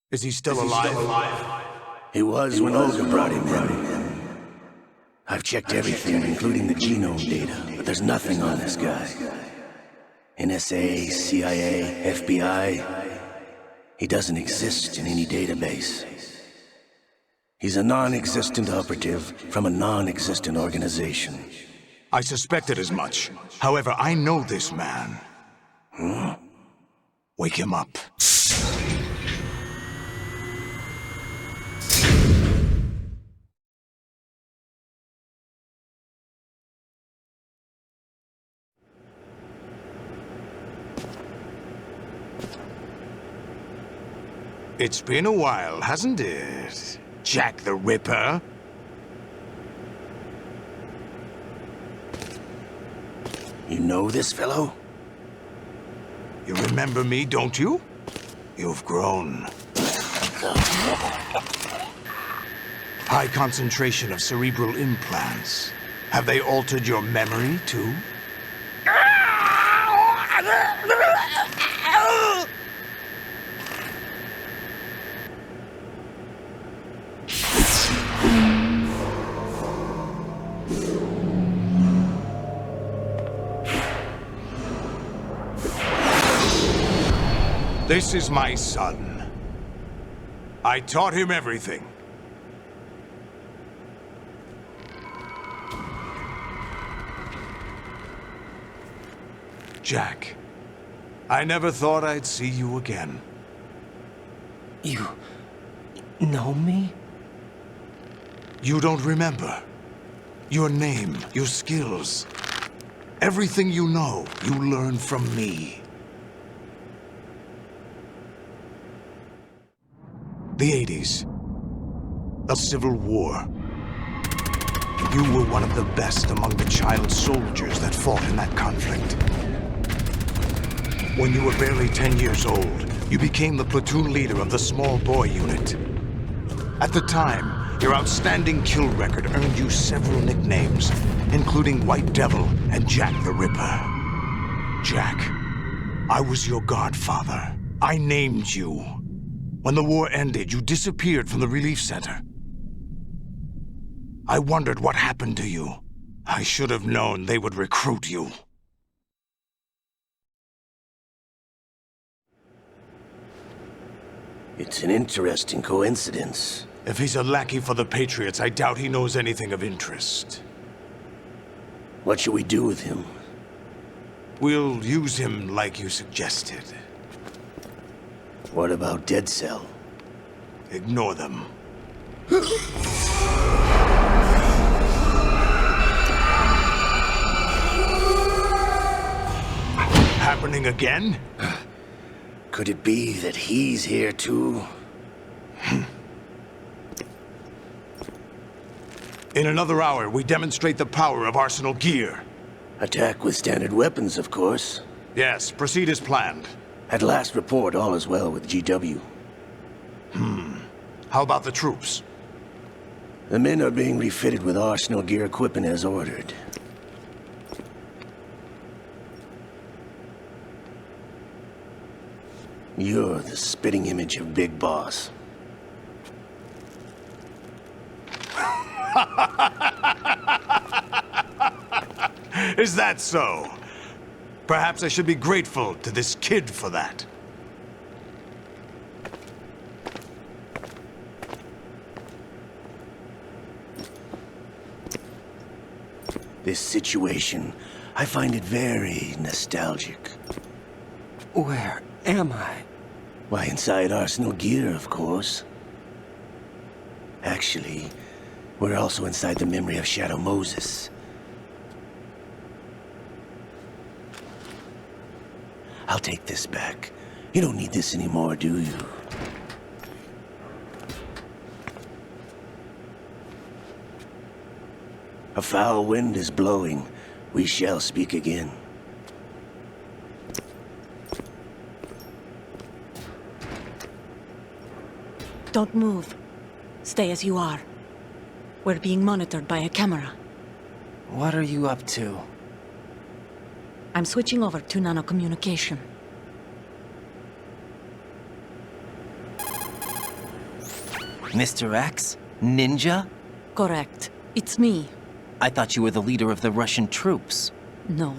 Is he still alive? He was when 𝘏𝘓𝘵 brought him in. I've checked everything, including the genome data, but there's nothing on this guy. NSA, CIA, FBI. He doesn't exist in any database. He's a non-existent operative from a non-existent organization. I suspected as much. However, I know this man. Wake him up. It's been a while, hasn't it, Jack the Ripper? You know this fellow? You remember me, don't you? You've grown. High concentration of cerebral implants. Have they altered your memory, too? This is my son. I taught him everything. Jack, I never thought I'd see you again. You know me? You don't remember. Your name, your skills. Everything you know, you learn from me. The '80s. A civil war. You were one of the best among the child soldiers that fought in that conflict. When you were barely 10 years old, you became the platoon leader of the small boy unit. At the time, your outstanding kill record earned you several nicknames, including White Devil and Jack the Ripper. Jack, I was your godfather. I named you. When the war ended, you disappeared from the relief center. I wondered what happened to you. I should have known they would recruit you. It's an interesting coincidence. If he's a lackey for the Patriots, I doubt he knows anything of interest. What should we do with him? We'll use him like you suggested. What about Dead Cell? Ignore them. Happening again? Could it be that he's here too? In another hour, we demonstrate the power of Arsenal gear. Attack with standard weapons, of course. Yes, proceed as planned. At last report, all is well with GW. How about the troops? The men are being refitted with Arsenal gear equipment as ordered. You're the spitting image of Big Boss. Is that so? Perhaps I should be grateful to this kid for that. This situation, I find it very nostalgic. Where am I? Why, inside Arsenal gear, of course. Actually, we're also inside the memory of Shadow Moses. I'll take this back. You don't need this anymore, do you? A foul wind is blowing. We shall speak again. Don't move. Stay as you are. We're being monitored by a camera. What are you up to? I'm switching over to nanocommunication. Mr. X? Ninja? Correct. It's me. I thought you were the leader of the Russian troops. No,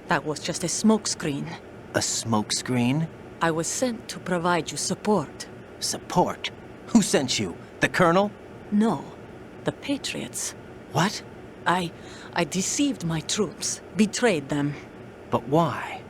that was just a smokescreen. A smokescreen? I was sent to provide you support. Support? Who sent you? The Colonel? No, the Patriots. What? I deceived my troops, betrayed them. But why?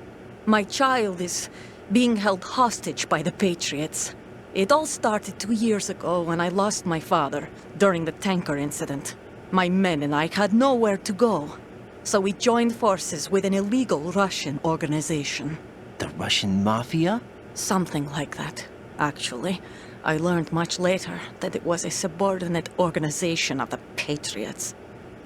My child is being held hostage by the Patriots. It all started 2 years ago when I lost my father during the tanker incident. My men and I had nowhere to go, so we joined forces with an illegal Russian organization. The Russian Mafia? Something like that, actually. I learned much later that it was a subordinate organization of the Patriots.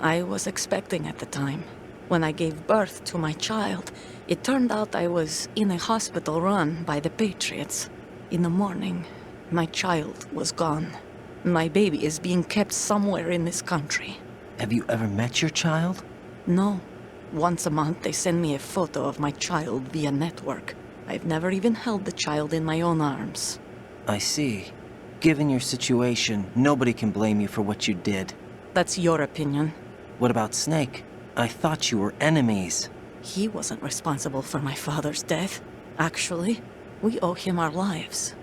I was expecting at the time. When I gave birth to my child, it turned out I was in a hospital run by the Patriots. In the morning, my child was gone. My baby is being kept somewhere in this country. Have you ever met your child? No. Once a month, they send me a photo of my child via network. I've never even held the child in my own arms. I see. Given your situation, nobody can blame you for what you did. That's your opinion. What about Snake? I thought you were enemies. He wasn't responsible for my father's death. Actually, we owe him our lives.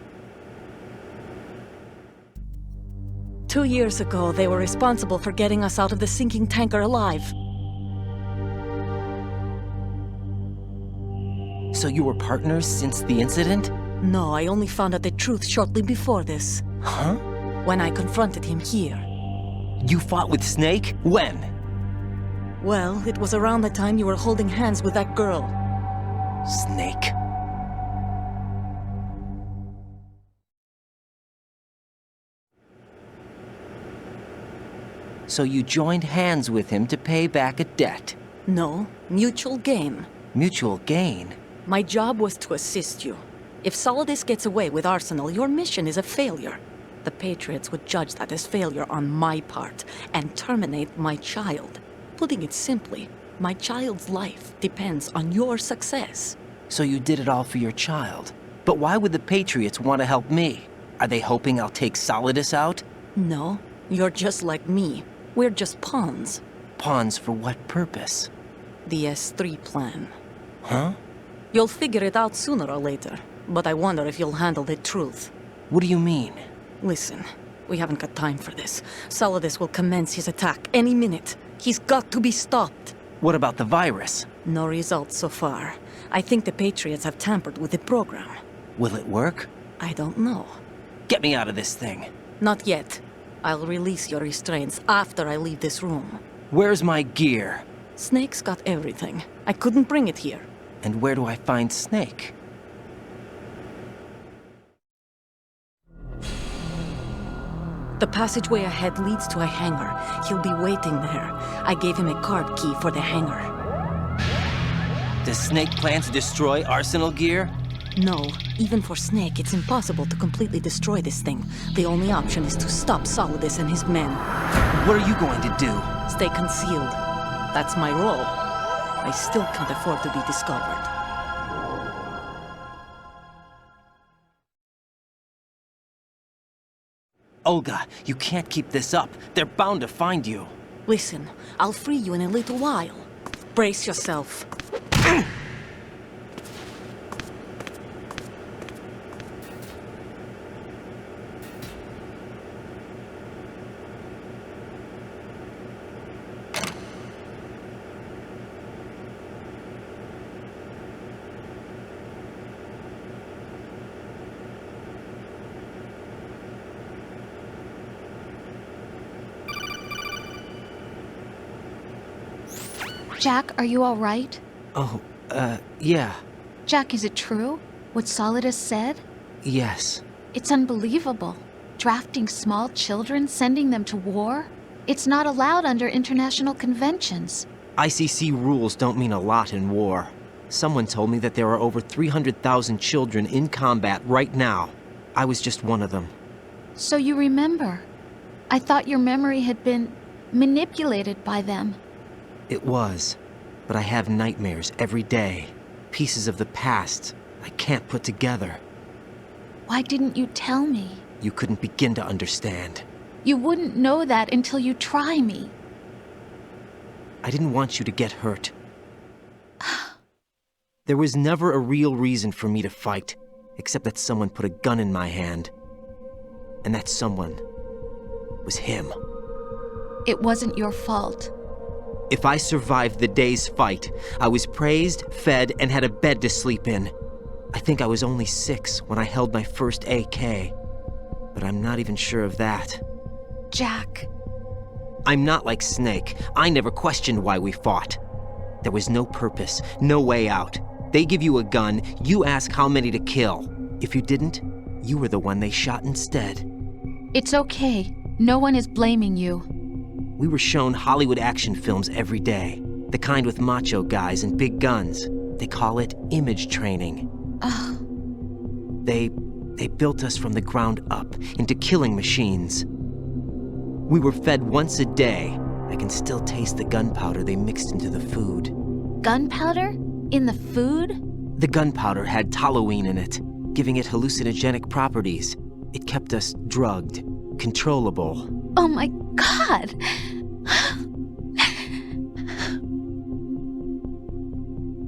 2 years ago, they were responsible for getting us out of the sinking tanker alive. So you were partners since the incident? No, I only found out the truth shortly before this. Huh? When I confronted him here. You fought with Snake? When? Well, it was around the time you were holding hands with that girl. Snake. So you joined hands with him to pay back a debt? No, mutual gain. Mutual gain? My job was to assist you. If Solidus gets away with Arsenal, your mission is a failure. The Patriots would judge that as failure on my part and terminate my child. Putting it simply, my child's life depends on your success. So you did it all for your child. But why would the Patriots want to help me? Are they hoping I'll take Solidus out? No, you're just like me. We're just pawns. Pawns for what purpose? The S3 plan. Huh? You'll figure it out sooner or later, but I wonder if you'll handle the truth. What do you mean? Listen, we haven't got time for this. Solidus will commence his attack any minute. He's got to be stopped. What about the virus? No results so far. I think the Patriots have tampered with the program. Will it work? I don't know. Get me out of this thing. Not yet. I'll release your restraints after I leave this room. Where's my gear? Snake's got everything. I couldn't bring it here. And where do I find Snake? The passageway ahead leads to a hangar. He'll be waiting there. I gave him a card key for the hangar. Does Snake plan to destroy Arsenal gear? No, even for Snake, it's impossible to completely destroy this thing. The only option is to stop Solidus and his men. What are you going to do? Stay concealed. That's my role. I still can't afford to be discovered. Olga, you can't keep this up. They're bound to find you. Listen, I'll free you in a little while. Brace yourself. Jack, are you all right? Oh, yeah. Jack, is it true? What Solidus said? Yes. It's unbelievable. Drafting small children, sending them to war? It's not allowed under international conventions. ICC rules don't mean a lot in war. Someone told me that there are over 300,000 children in combat right now. I was just one of them. So you remember. I thought your memory had been manipulated by them. It was, but I have nightmares every day. Pieces of the past I can't put together. Why didn't you tell me? You couldn't begin to understand. You wouldn't know that until you try me. I didn't want you to get hurt. There was never a real reason for me to fight, except that someone put a gun in my hand. And that someone was him. It wasn't your fault. If I survived the day's fight, I was praised, fed, and had a bed to sleep in. I think I was only 6 when I held my first AK. But I'm not even sure of that. Jack. I'm not like Snake. I never questioned why we fought. There was no purpose, no way out. They give you a gun, you ask how many to kill. If you didn't, you were the one they shot instead. It's okay. No one is blaming you. We were shown Hollywood action films every day. The kind with macho guys and big guns. They call it image training. They built us from the ground up into killing machines. We were fed once a day. I can still taste the gunpowder they mixed into the food. Gunpowder? In the food? The gunpowder had toluene in it, giving it hallucinogenic properties. It kept us drugged, controllable. Oh my God!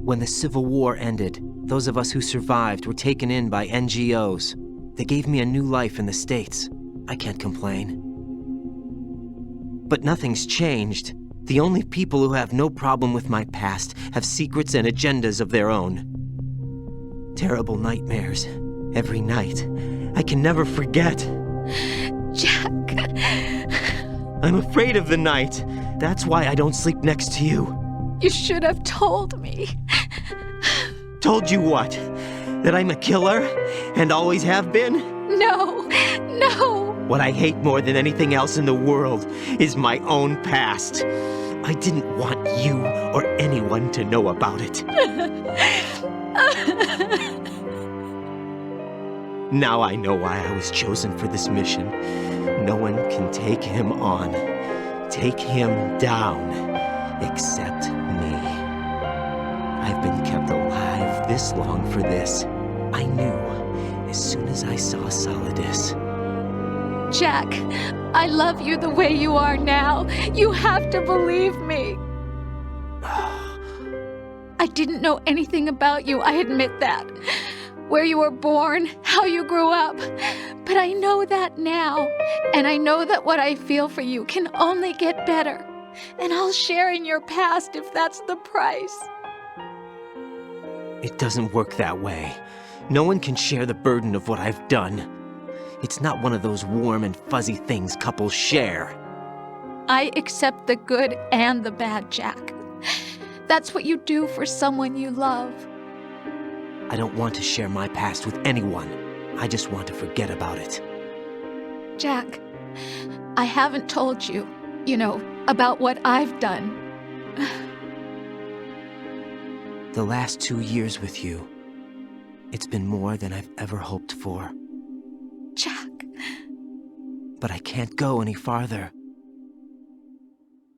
When the Civil War ended, those of us who survived were taken in by NGOs. They gave me a new life in the States. I can't complain. But nothing's changed. The only people who have no problem with my past have secrets and agendas of their own. Terrible nightmares. Every night. I can never forget. Jack. I'm afraid of the night. That's why I don't sleep next to you. You should have told me. Told you what? That I'm a killer? And always have been? No, no. What I hate more than anything else in the world is my own past. I didn't want you or anyone to know about it. Now I know why I was chosen for this mission. No one can take him on, take him down, except me. I've been kept alive this long for this. I knew as soon as I saw Solidus. Jack, I love you the way you are now. You have to believe me. I didn't know anything about you, I admit that. Where you were born, how you grew up. But I know that now. And I know that what I feel for you can only get better. And I'll share in your past if that's the price. It doesn't work that way. No one can share the burden of what I've done. It's not one of those warm and fuzzy things couples share. I accept the good and the bad, Jack. That's what you do for someone you love. I don't want to share my past with anyone. I just want to forget about it. Jack, I haven't told you, about what I've done. The last 2 years with you, it's been more than I've ever hoped for. Jack. But I can't go any farther.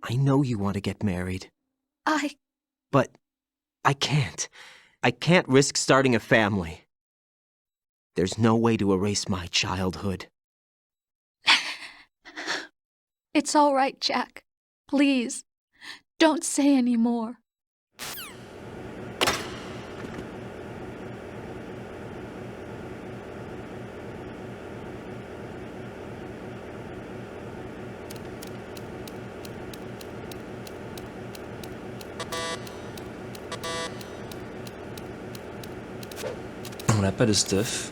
I know you want to get married. But I can't. I can't risk starting a family. There's no way to erase my childhood. It's all right, Jack. Please, don't say any more. On n'a pas de stuff.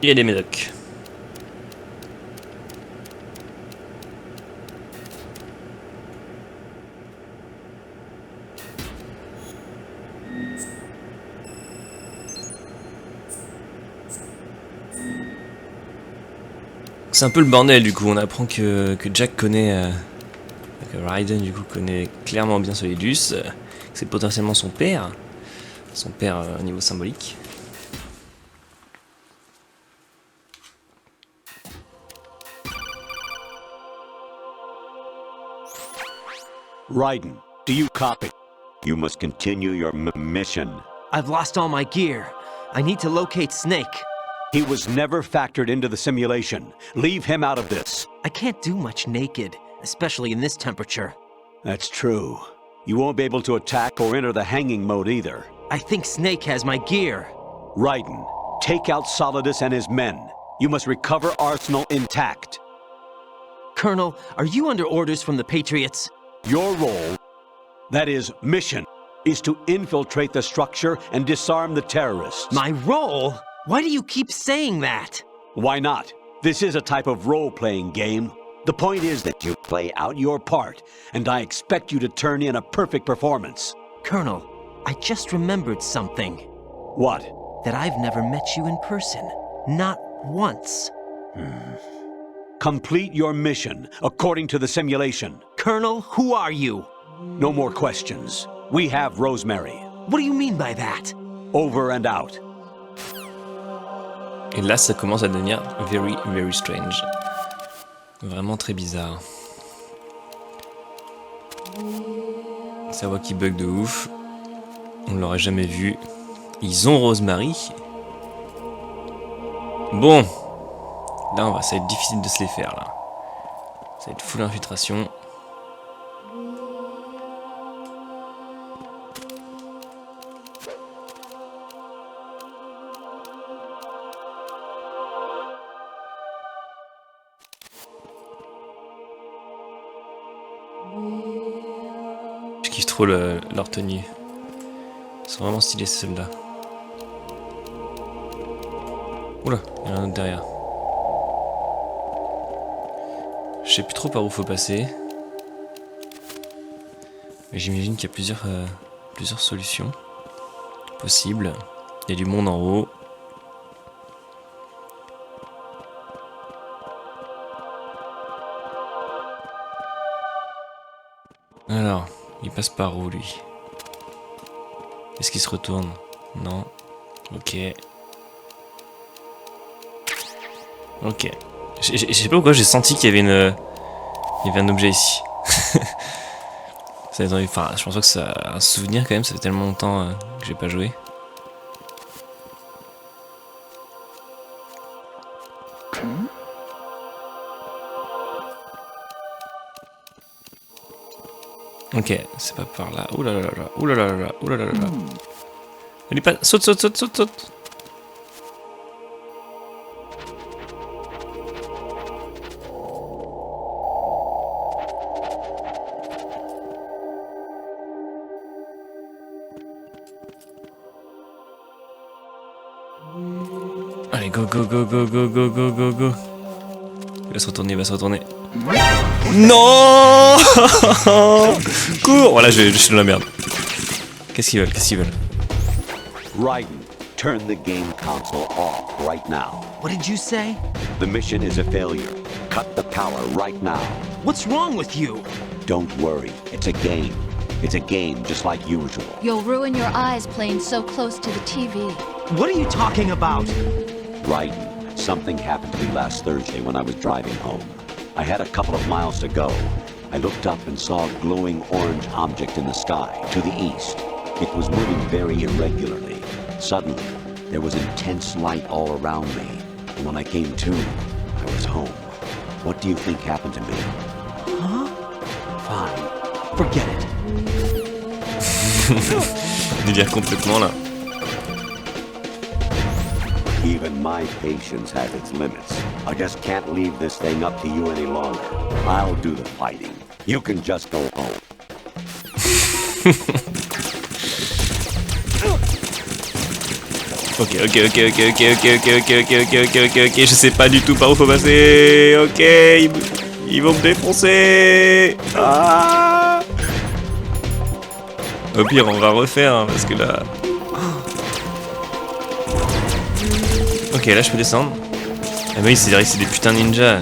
Il y a des médocs. C'est un peu le bordel du coup, on apprend que Jack connaît, que Raiden du coup connaît clairement bien Solidus, que c'est potentiellement son père au niveau symbolique. Raiden, do you copy? You must continue your mission. I've lost all my gear. I need to locate Snake. He was never factored into the simulation. Leave him out of this. I can't do much naked, especially in this temperature. That's true. You won't be able to attack or enter the hanging mode either. I think Snake has my gear. Raiden, take out Solidus and his men. You must recover Arsenal intact. Colonel, are you under orders from the Patriots? Your role, that is, mission, is to infiltrate the structure and disarm the terrorists. My role? Why do you keep saying that? Why not? This is a type of role-playing game. The point is that you play out your part, and I expect you to turn in a perfect performance. Colonel, I just remembered something. What? That I've never met you in person. Not once. Complete your mission, according to the simulation. Colonel, who are you? No more questions. We have Rosemary. What do you mean by that? Over and out. Et là, ça commence à devenir very, very strange. Vraiment très bizarre. Sa voix qui bug de ouf. On l'aurait jamais vu. Ils ont Rosemary. Bon. Là, ça va être difficile de se les faire, là. Ça va être full infiltration. Je kiffe trop leur tenue. Ils sont vraiment stylés ces soldats. Oula, il y en a un autre derrière. Je sais plus trop par où faut passer. Mais j'imagine qu'il y a plusieurs solutions possibles. Il y a du monde en haut. Alors, il passe par où lui? Est-ce qu'il se retourne? Non. Ok. Ok. Je sais pas pourquoi j'ai senti qu'il y avait un objet ici. Enfin, je pense pas que c'est un souvenir quand même, ça fait tellement longtemps que j'ai pas joué. Ok, c'est pas par là. Ouh là là là, ouh là là là, ouh là là là. Elle est pas. Saute, saute, saute, saute, saute. Allez, go, go, go, go, go, go, go, go, go. Il va se retourner, il va se retourner. Non. Cours. Voilà, je suis dans la merde. Qu'est-ce qu'ils veulent? Qu'est-ce qu'ils veulent? Raiden, turn the game console off right now. What did you say? The mission is a failure. Cut the power right now. What's wrong with you? Don't worry, it's a game. It's a game just like usual. You'll ruin your eyes playing so close to the TV. What are you talking about? Raiden, something happened to me last Thursday when I was driving home. I had a couple of miles to go. I looked up and saw a glowing orange object in the sky, to the east. It was moving very irregularly. Suddenly, there was intense light all around me. And when I came to, I was home. What do you think happened to me? Huh? Fine. Forget it. Délire complètement là. Even my patience has its limits. I just can't leave this thing up to you any longer. I'll do the fighting. You can just go home. Ok, je sais pas du tout par où faut passer. Ok, ils vont me défoncer. Ah. Au pire, on va refaire hein, parce que là. Ok, là je peux descendre. Ah bah oui, c'est vrai que c'est des putains de ninjas.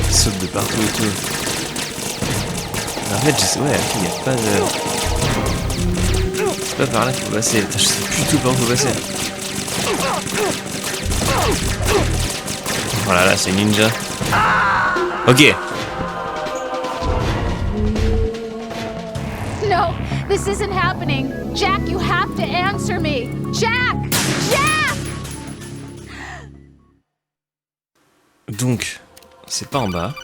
Ils sautent de partout et tout. En fait, je sais, ouais, ok, y a pas de. C'est pas par là qu'il faut passer. Putain, je sais plus tout par où faut passer. Voilà, là c'est ninja. Ok. This isn't happening. Jack, you have to answer me. Jack! Jack! Donc, c'est pas en bas.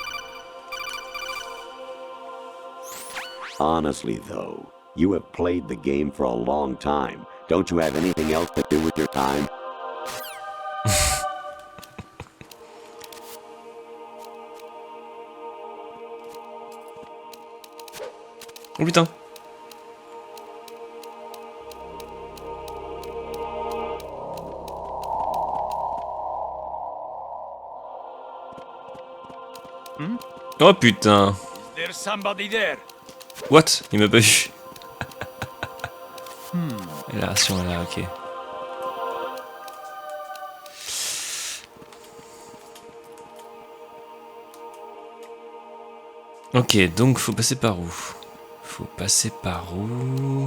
Honestly, though, you have played the game for a long time. Don't you have anything else to do with your time? Oh putain. Oh putain. There's somebody there. What? Il m'a pas vu. Et là, si on est là, ok. Ok, donc faut passer par où? Faut passer par où?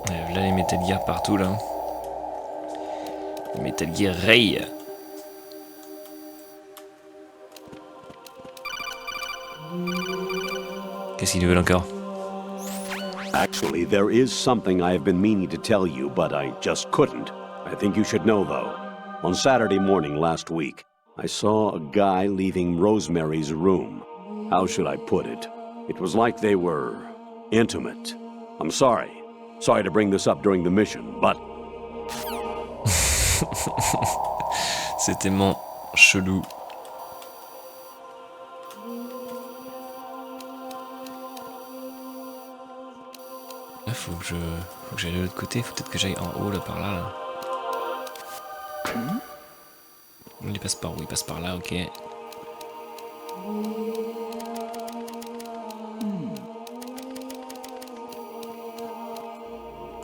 Ouais, là les Metal Gear partout là. Metal Gear Ray. Qu'est-ce qu'ils veulent encore? Actually, there is something I have been meaning to tell you, but I just couldn't. I think you should know, though. On Saturday morning last week, I saw a guy leaving Rosemary's room. How should I put it? It was like they were intimate. I'm sorry. Sorry to bring this up during the mission, but... C'est tellement chelou. Là, faut que j'aille de l'autre côté. Faut peut-être que j'aille en haut, là, par là, là. Il passe par où? Il passe par là, ok.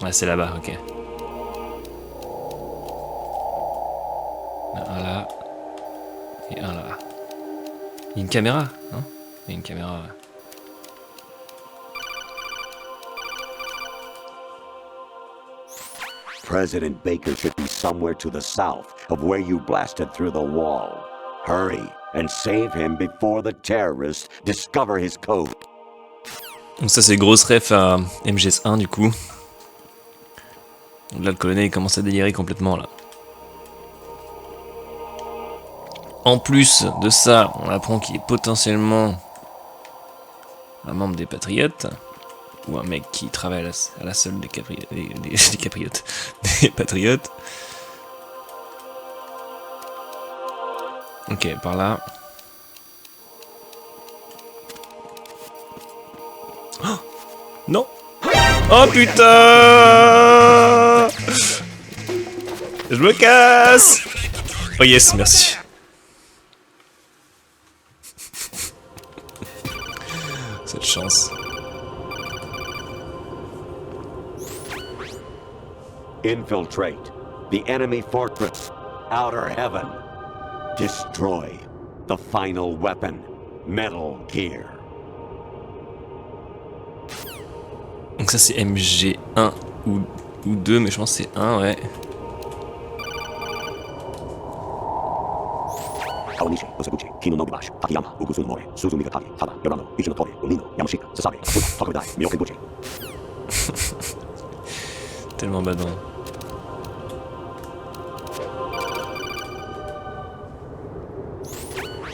Ouais, c'est là-bas, ok. Un là. Et un là. Il y a une caméra, non? Il y a une caméra, ouais. President Baker should be somewhere to the south of where you blasted through the wall. Hurry and save him before the terrorists discover his code. Donc ça c'est grosse ref à MGS1 du coup. Donc là le colonel il commence à délirer complètement là. En plus de ça, on apprend qu'il est potentiellement un membre des Patriotes. Ou un mec qui travaille à la solde des Patriotes. Ok, par là. Oh non. Oh putain. Je me casse. Oh yes, merci. Cette chance. Infiltrate the enemy fortress, Outer Heaven. Destroy the final weapon, Metal Gear. Donc ça c'est MG1 ou 2, mais je pense que c'est 1, ouais. 𝘏𝘪𝘥𝘰 𝘒𝘰𝘫 𝘠𝘰𝘓𝘠𝑚 Tellement badant.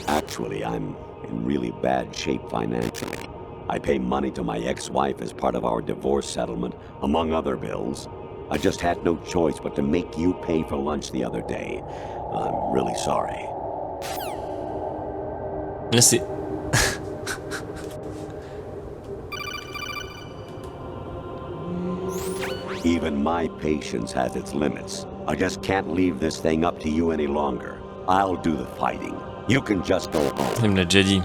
Actually, I'm in really bad shape financially. I pay money to my ex-wife as part of our divorce settlement, among other bills. I just had no choice but to make you pay for lunch the other day. I'm really sorry. Là c'est... Even my patience has its limits. I just can't leave this thing up to you any longer. I'll do the fighting. You can just go home. Il me l'a déjà dit.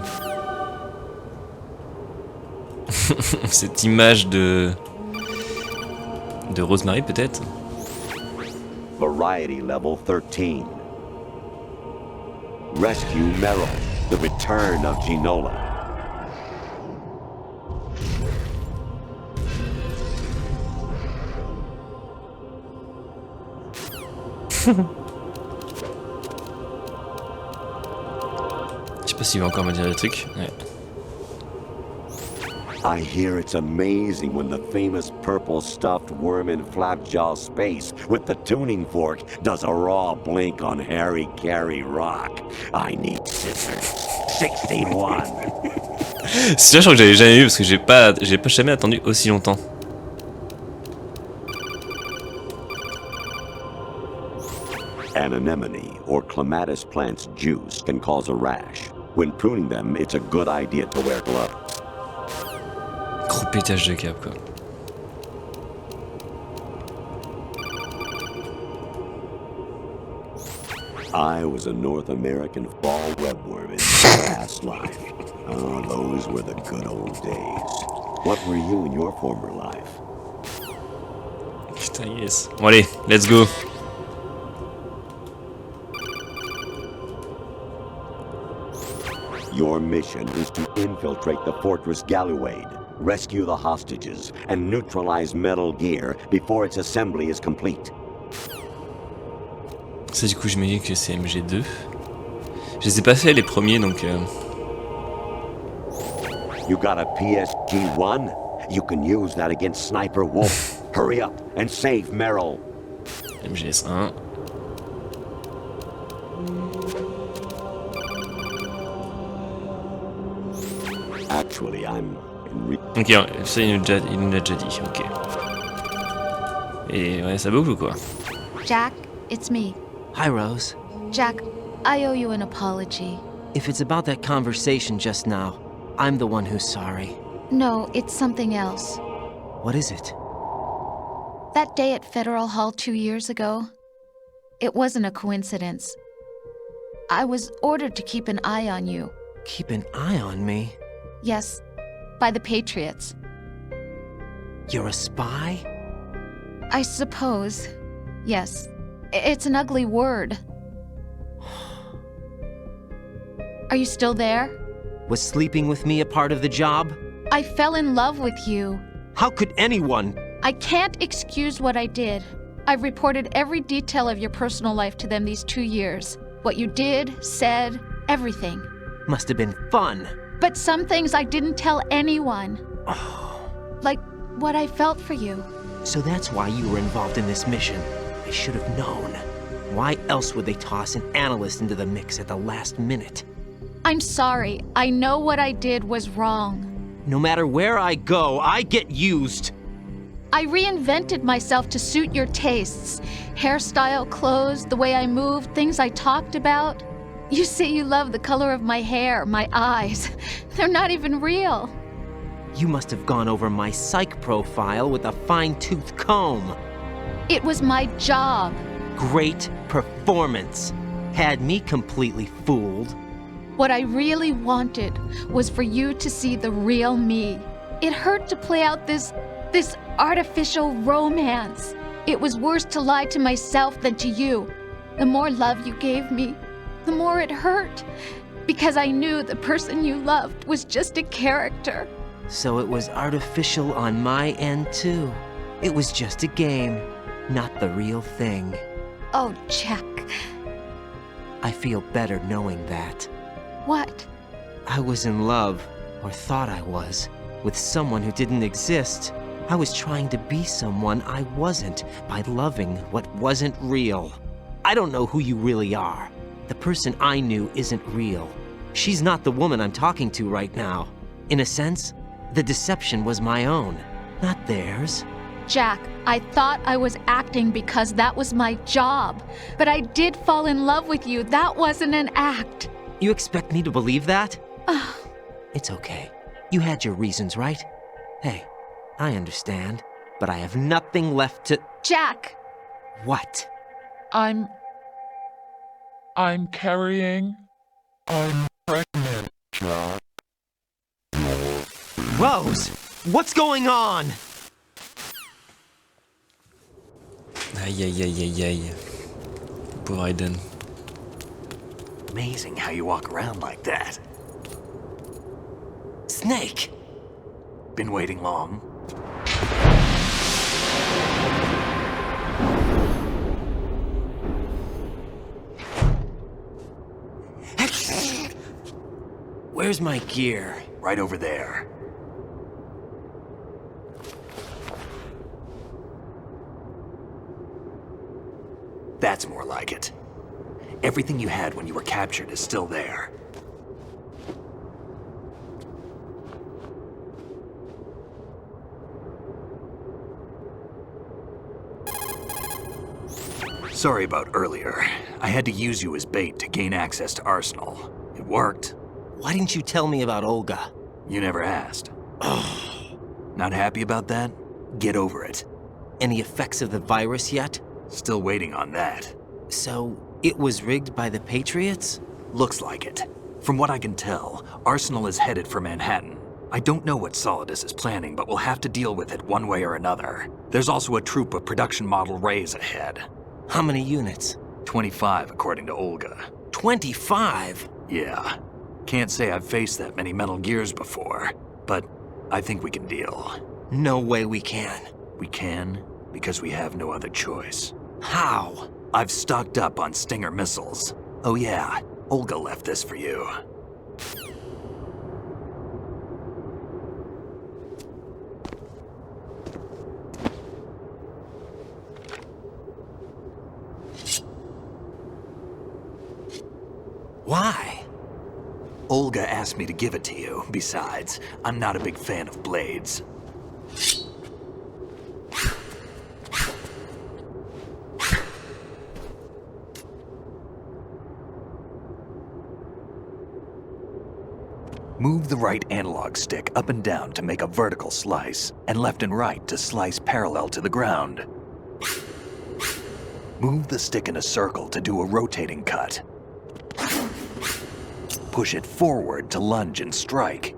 Cette image de Rosemary peut-être. Variety level 13. Rescue Meryl, the return of Gg'Nola. Je sais pas s'il va encore me dire des trucs. Ouais. I hear it's amazing when the famous purple stuffed worm in Flapjaw space with the tuning fork does a raw blink on Harry Carey rock. I need scissors. 61. C'est sûr, je crois que j'avais jamais vu parce que j'ai pas jamais attendu aussi longtemps. An anemone or clematis plant's juice can cause a rash. When pruning them, it's a good idea to wear gloves. Gros pétage de câble, quoi. I was a North American fall webworm in my past life. Oh, those were the good old days. What were you in your former life? Putain, yes. Bon allez, let's go. Your mission is to infiltrate the Fortress 𝘓𝘓𝘵, rescue the hostages, and neutralize Metal Gear before its assembly is complete. Ça, du coup, je me dis que c'est MG2. Je les ai pas fait les premiers, donc... You got a PSG-1? You can use that against Sniper Wolf. Hurry up and save Meryl. MGS1. Actually, I'm in Ok, ça il nous l'a déjà dit, ok. Et ouais, ça boucle ou quoi? Jack, it's me. Hi, Rose. Jack, I owe you an apology. If it's about that conversation just now, I'm the one who's sorry. No, it's something else. What is it? That day at Federal Hall 2 years ago, it wasn't a coincidence. I was ordered to keep an eye on you. Keep an eye on me? Yes, by the Patriots. You're a spy? I suppose. Yes. It's an ugly word. Are you still there? Was sleeping with me a part of the job? I fell in love with you. How could anyone? I can't excuse what I did. I've reported every detail of your personal life to them these 2 years. What you did, said, everything. Must have been fun. But some things I didn't tell anyone. Like what I felt for you. So that's why you were involved in this mission. I should have known. Why else would they toss an analyst into the mix at the last minute? I'm sorry. I know what I did was wrong. No matter where I go, I get used. I reinvented myself to suit your tastes. Hairstyle, clothes, the way I moved, things I talked about. You say you love the color of my hair, my eyes. They're not even real. You must have gone over my psych profile with a fine-tooth comb. It was my job. Great performance. Had me completely fooled. What I really wanted was for you to see the real me. It hurt to play out this artificial romance. It was worse to lie to myself than to you. The more love you gave me, the more it hurt. Because I knew the person you loved was just a character. So it was artificial on my end too. It was just a game, not the real thing. Oh, Jack. I feel better knowing that. What? I was in love, or thought I was, with someone who didn't exist. I was trying to be someone I wasn't by loving what wasn't real. I don't know who you really are. The person I knew isn't real. She's not the woman I'm talking to right now. In a sense, the deception was my own, not theirs. Jack, I thought I was acting because that was my job. But I did fall in love with you. That wasn't an act. You expect me to believe that? It's okay. You had your reasons, right? Hey, I understand, but I have nothing left to... Jack! What? I'm carrying... I'm pregnant, Jack. Rose! What's going on? Aïe aïe aïe aïe aïe. Pauvre Aiden. Amazing how you walk around like that. Snake! Been waiting long? Where's my gear? Right over there. That's more like it. Everything you had when you were captured is still there. Sorry about earlier. I had to use you as bait to gain access to Arsenal. It worked. Why didn't you tell me about Olga? You never asked. Not happy about that? Get over it. Any effects of the virus yet? Still waiting on that. So, it was rigged by the Patriots? Looks like it. From what I can tell, Arsenal is headed for Manhattan. I don't know what Solidus is planning, but we'll have to deal with it one way or another. There's also a troop of production model Rays ahead. How many units? 25, according to Olga. 25? Yeah. Can't say I've faced that many Metal Gears before, but I think we can deal. No way we can. We can, because we have no other choice. How? I've stocked up on Stinger missiles. Oh yeah, Olga left this for you. Why? Olga asked me to give it to you. Besides, I'm not a big fan of blades. Move the right analog stick up and down to make a vertical slice, and left and right to slice parallel to the ground. Move the stick in a circle to do a rotating cut. Push it forward to lunge and strike.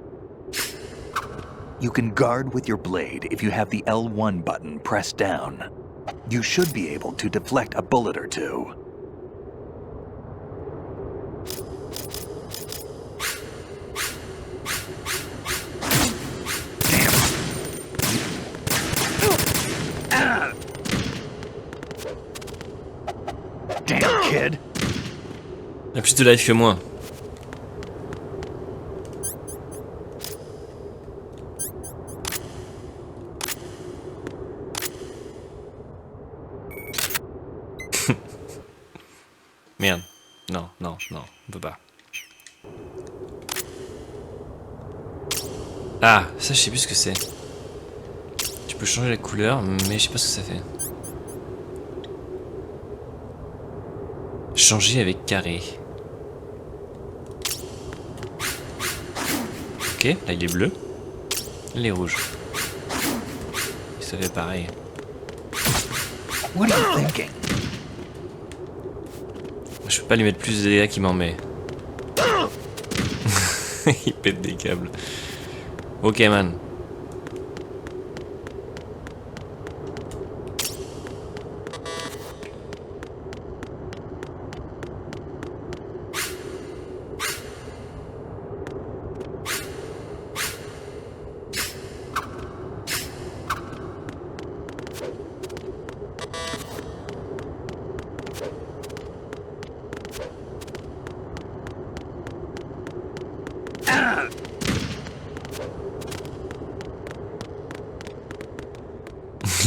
You can guard with your blade if you have the L1 button pressed down. You should be able to deflect a bullet or two. Damn, kid. Il a plus de life que moi. Merde. Non, non, non, on peut pas. Ah, ça je sais plus ce que c'est. Tu peux changer la couleur, mais je sais pas ce que ça fait. Changer avec carré. Ok, là il est bleu. Là il est rouge. Et ça fait pareil. What are you thinking? Je peux pas lui mettre plus de dégâts qu'il m'en met. Il pète des câbles. Ok man.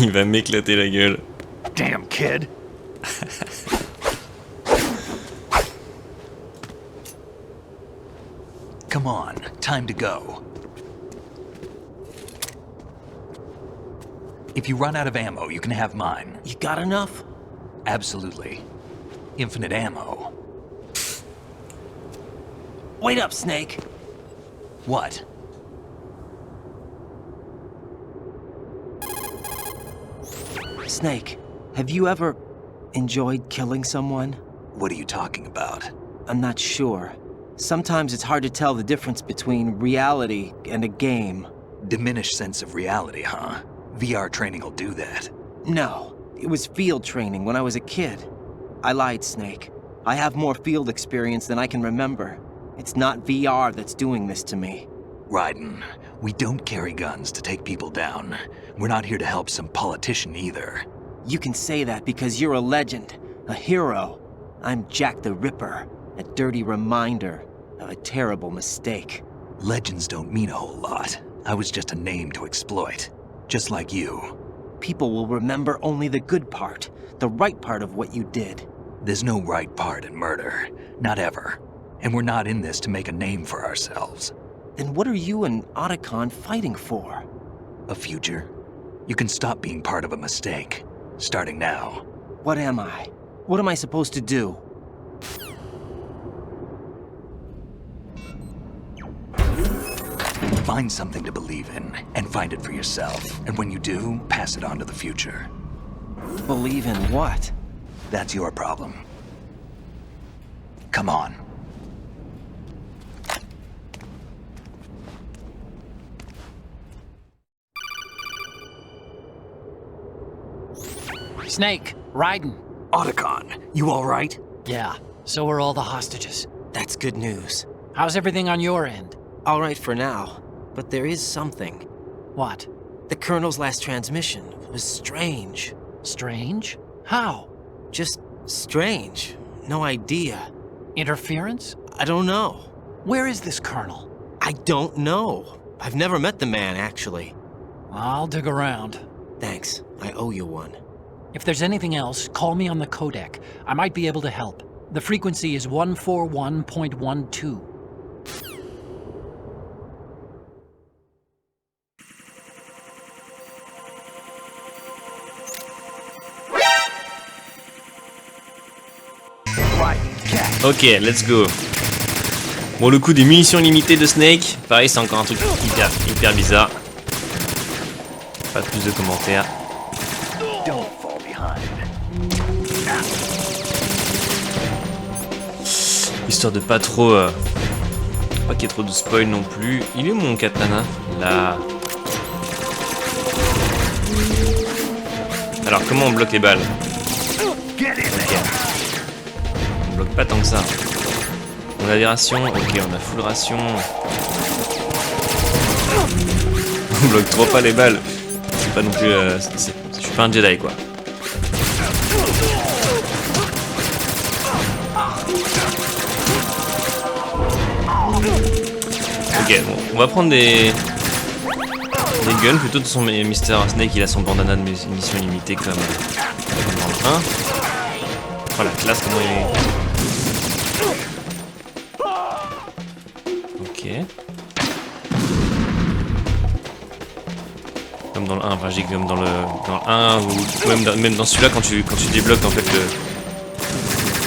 Il va m'éclater la gueule. Damn, kid. Come on, time to go. If you run out of ammo, you can have mine. You got enough? Absolutely. Infinite ammo. Wait up, Snake. What? Snake, have you ever enjoyed killing someone? What are you talking about? I'm not sure. Sometimes it's hard to tell the difference between reality and a game. Diminished sense of reality, huh? VR training will do that. No, it was field training when I was a kid. I lied, Snake. I have more field experience than I can remember. It's not VR that's doing this to me. Raiden, we don't carry guns to take people down. We're not here to help some politician either. You can say that because you're a legend, a hero. I'm Jack the Ripper, a dirty reminder of a terrible mistake. Legends don't mean a whole lot. I was just a name to exploit, just like you. People will remember only the good part, the right part of what you did. There's no right part in murder. Not ever. And we're not in this to make a name for ourselves. Then what are you and Otacon fighting for? A future? You can stop being part of a mistake. Starting now. What am I? What am I supposed to do? Find something to believe in, and find it for yourself. And when you do, pass it on to the future. Believe in what? That's your problem. Come on. Snake, Raiden. Otacon, you all right? Yeah, so are all the hostages. That's good news. How's everything on your end? All right for now, but there is something. What? The Colonel's last transmission was strange. Strange? How? Just strange. No idea. Interference? I don't know. Where is this Colonel? I don't know. I've never met the man, actually. I'll dig around. Thanks. I owe you one. If there's anything else, call me on the codec. I might be able to help. The frequency is 141.12. Ok, let's go. Bon, le coup des munitions limitées de Snake, pareil, c'est encore un truc hyper bizarre. Pas plus de commentaires. Histoire de pas trop... pas qu'il y ait trop de spoil non plus. Il est où mon katana? Là. Alors, comment on bloque les balles? Okay. On bloque pas tant que ça. On a des rations. Ok, on a full ration. On bloque trop pas les balles. C'est pas non plus... je suis pas un Jedi, quoi. Ok, bon, on va prendre des guns plutôt. De son Mr. Snake, il a son bandana de mission limitée comme dans le 1. Oh la classe, comment il est. Ok. Comme dans le 1, enfin j'ai comme dans le 1 ou même dans celui-là quand tu débloques en fait le...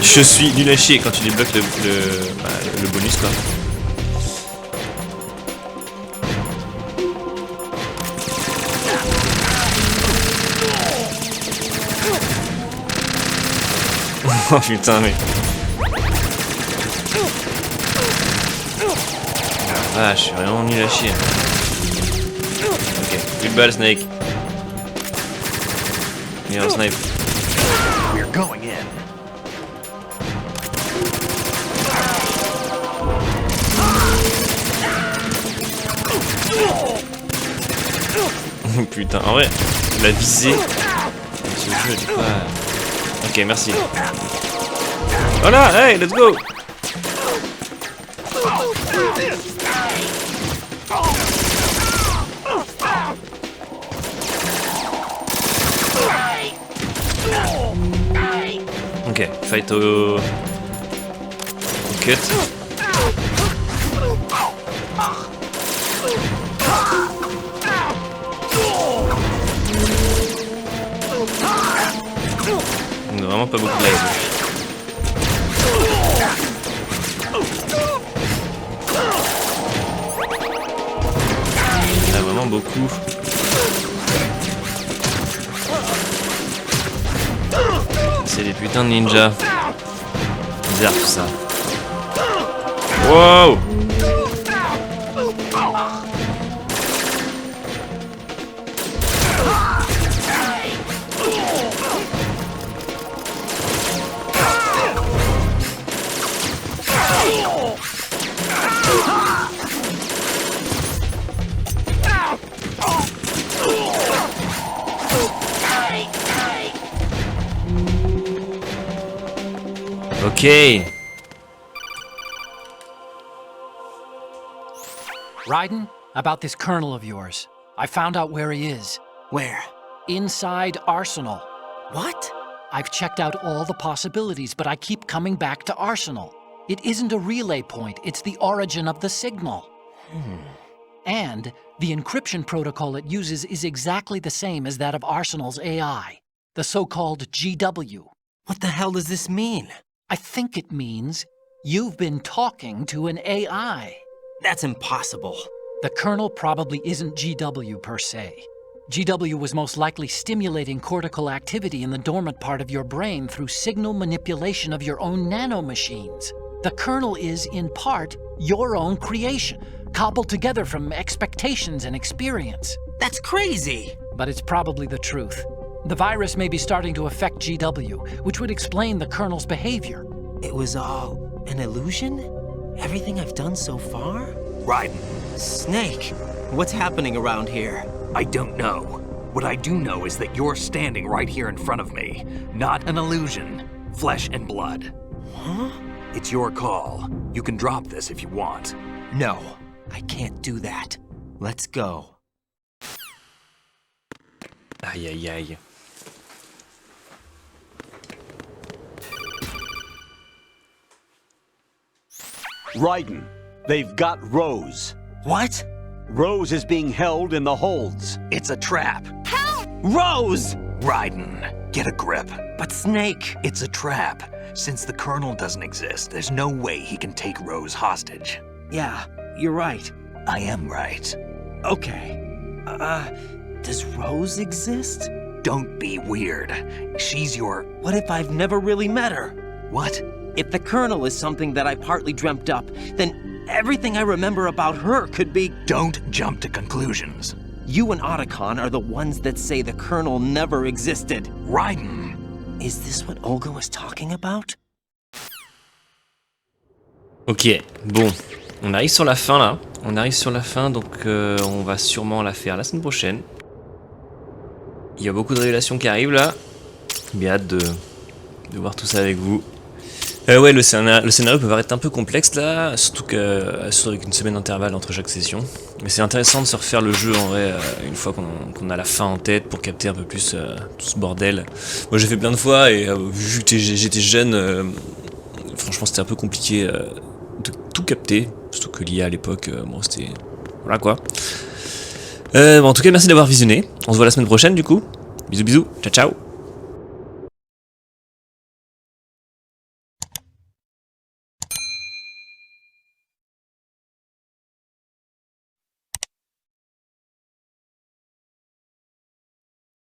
Je suis nul à chier quand tu débloques le bonus quoi. Oh putain mais... Ah, je suis vraiment nul à chier. Ok, plus de balles Snake. Meilleur snipe. We're going in. Putain, en vrai, la visée. Ce jeu est pas... Ok, merci. Voilà, hey, let's go. Ok, fight au cut. On a vraiment pas beaucoup de live. On a vraiment beaucoup. C'est des putains de ninjas. Bizarre tout ça. Wow! Okay. Raiden, about this colonel of yours. I found out where he is. Where? Inside Arsenal. What? I've checked out all the possibilities, but I keep coming back to Arsenal. It isn't a relay point, it's the origin of the signal. And the encryption protocol it uses is exactly the same as that of Arsenal's AI, the so-called GW. What the hell does this mean? I think it means you've been talking to an AI. That's impossible. The kernel probably isn't GW per se. GW was most likely stimulating cortical activity in the dormant part of your brain through signal manipulation of your own nanomachines. The kernel is, in part, your own creation, cobbled together from expectations and experience. That's crazy! But it's probably the truth. The virus may be starting to affect GW, which would explain the kernel's behavior. It was all an illusion? Everything I've done so far? Raiden, Snake, what's happening around here? I don't know. What I do know is that you're standing right here in front of me. Not an illusion. Flesh and blood. Huh? It's your call. You can drop this if you want. No, I can't do that. Let's go. Aïe aïe aïe. Raiden, they've got Rose. What? Rose is being held in the holds. It's a trap. Rose! Raiden, get a grip. But Snake... It's a trap. Since the Colonel doesn't exist, there's no way he can take Rose hostage. Yeah, you're right. I am right. Okay. Does Rose exist? Don't be weird. She's your... What if I've never really met her? What? If the Colonel is something that I partly dreamt up, then everything I remember about her could be... Don't jump to conclusions. You and Otacon are the ones that say the Colonel never existed. Raiden! Is this what Olga was talking about? Ok, bon. On arrive sur la fin là. On arrive sur la fin, donc on va sûrement la faire la semaine prochaine. Il y a beaucoup de révélations qui arrivent là. J'ai hâte de voir tout ça avec vous. Ouais, le scénario peut paraître un peu complexe là, surtout avec une semaine d'intervalle entre chaque session. Mais c'est intéressant de se refaire le jeu en vrai une fois qu'on a la fin en tête pour capter un peu plus tout ce bordel. Moi j'ai fait plein de fois et vu que j'étais jeune, franchement c'était un peu compliqué de tout capter. Surtout que l'IA à l'époque, bon c'était... Voilà quoi. Bon, en tout cas merci d'avoir visionné. On se voit la semaine prochaine du coup. Bisous bisous, ciao ciao.